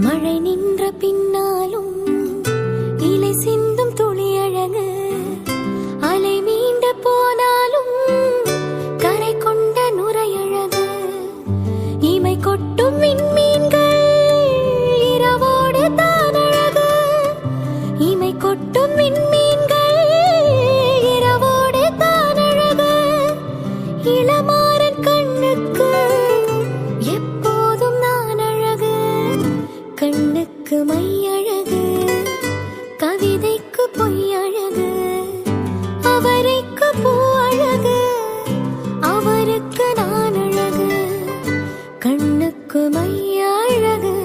மழை நின்ற பின்னாலும் இலை சிந்தும் துளி அழகு, அலை மீண்ட போனாலும் கரை கொண்ட நுரையழகு, இமை கொட்டும் விண்மீன்கள் இரவோடு தான் அழகு, இமை கொட்டும் விண்மீன்கள் இரவோடு தான் அழகு, இளமாறன் கண்ணுக்கு எப்போதும் நான் அழகு, கண்ணுக்கு மை